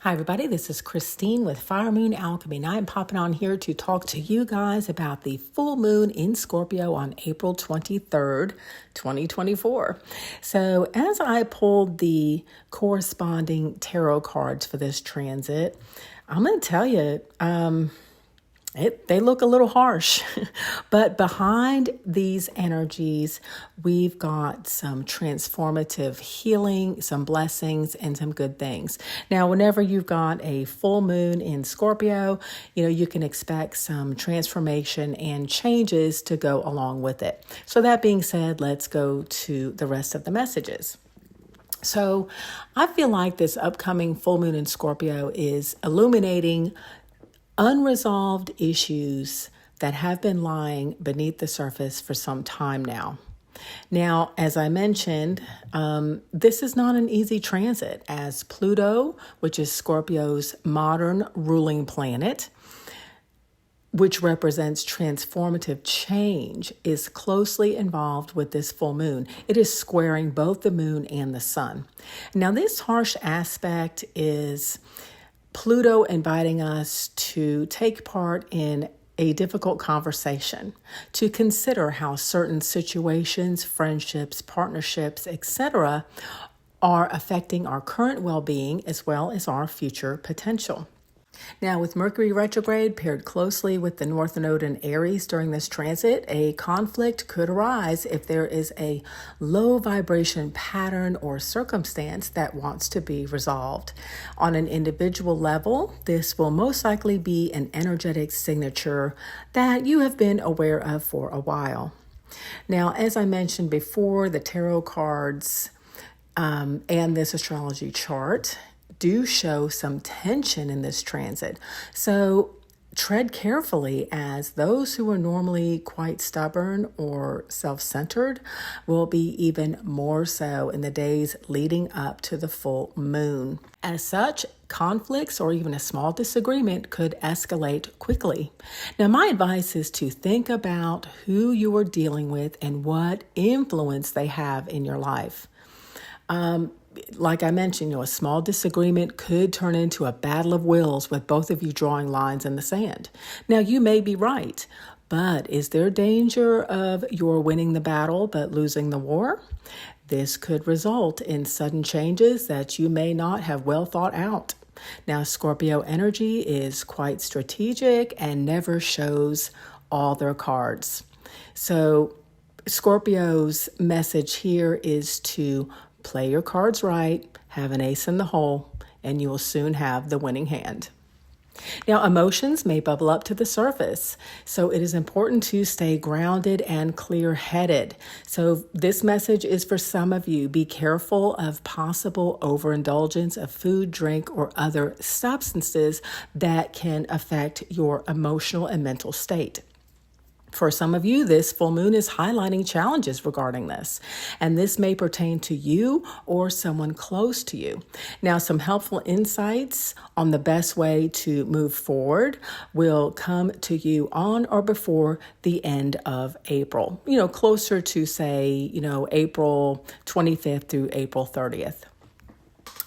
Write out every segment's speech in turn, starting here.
Hi everybody, this is Christine with Fire Moon Alchemy, and I'm popping on here to talk to you guys about the full moon in Scorpio on April 23rd, 2024. So as I pulled the corresponding tarot cards for this transit, I'm going to tell you, they look a little harsh, but behind these energies, we've got some transformative healing, some blessings, and some good things. Now, whenever you've got a full moon in Scorpio, you can expect some transformation and changes to go along with it. So that being said, let's go to the rest of the messages. So I feel like this upcoming full moon in Scorpio is illuminating unresolved issues that have been lying beneath the surface for some time now. Now, as I mentioned, this is not an easy transit, as Pluto, which is Scorpio's modern ruling planet, which represents transformative change, is closely involved with this full moon. It is squaring both the moon and the sun. Now, this harsh aspect is Pluto inviting us to take part in a difficult conversation, to consider how certain situations, friendships, partnerships, etc., are affecting our current well-being as well as our future potential. Now, with Mercury retrograde paired closely with the North Node in Aries during this transit, a conflict could arise if there is a low vibration pattern or circumstance that wants to be resolved. On an individual level, this will most likely be an energetic signature that you have been aware of for a while. Now, as I mentioned before, the tarot cards and this astrology chart do show some tension in this transit. So tread carefully, as those who are normally quite stubborn or self-centered will be even more so in the days leading up to the full moon. As such, conflicts or even a small disagreement could escalate quickly. Now, my advice is to think about who you are dealing with and what influence they have in your life. Like I mentioned, a small disagreement could turn into a battle of wills with both of you drawing lines in the sand. Now, you may be right, but is there danger of your winning the battle but losing the war? This could result in sudden changes that you may not have well thought out. Now, Scorpio energy is quite strategic and never shows all their cards. So Scorpio's message here is to play your cards right, have an ace in the hole, and you will soon have the winning hand. Now, emotions may bubble up to the surface, so it is important to stay grounded and clear-headed. So this message is for some of you. Be careful of possible overindulgence of food, drink, or other substances that can affect your emotional and mental state. For some of you, this full moon is highlighting challenges regarding this, and this may pertain to you or someone close to you. Now, some helpful insights on the best way to move forward will come to you on or before the end of April, closer to, say, April 25th through April 30th.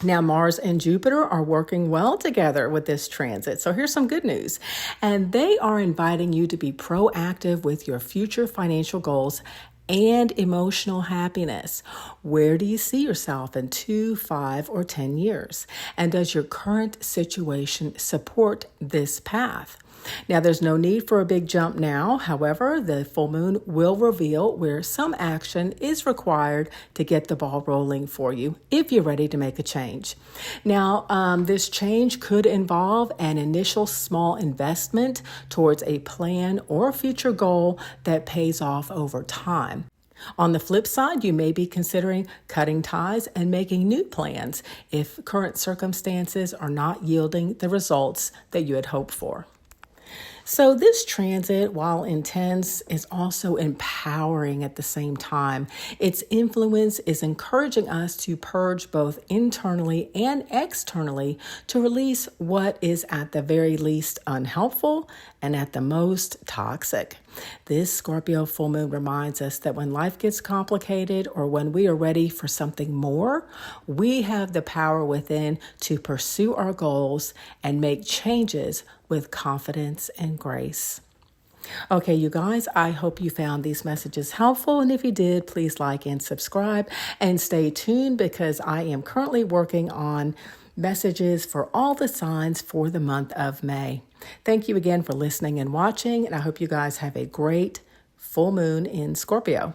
Now, Mars and Jupiter are working well together with this transit. So here's some good news. And they are inviting you to be proactive with your future financial goals and emotional happiness. Where do you see yourself in 2, 5, or 10 years? And does your current situation support this path? Now, there's no need for a big jump now. However, the full moon will reveal where some action is required to get the ball rolling for you if you're ready to make a change. Now, this change could involve an initial small investment towards a plan or future goal that pays off over time. On the flip side, you may be considering cutting ties and making new plans if current circumstances are not yielding the results that you had hoped for. So this transit, while intense, is also empowering at the same time. Its influence is encouraging us to purge both internally and externally to release what is at the very least unhelpful and at the most toxic. This Scorpio full moon reminds us that when life gets complicated or when we are ready for something more, we have the power within to pursue our goals and make changes with confidence and grace. Okay, you guys, I hope you found these messages helpful. And if you did, please like and subscribe and stay tuned because I am currently working on messages for all the signs for the month of May. Thank you again for listening and watching. And I hope you guys have a great full moon in Scorpio.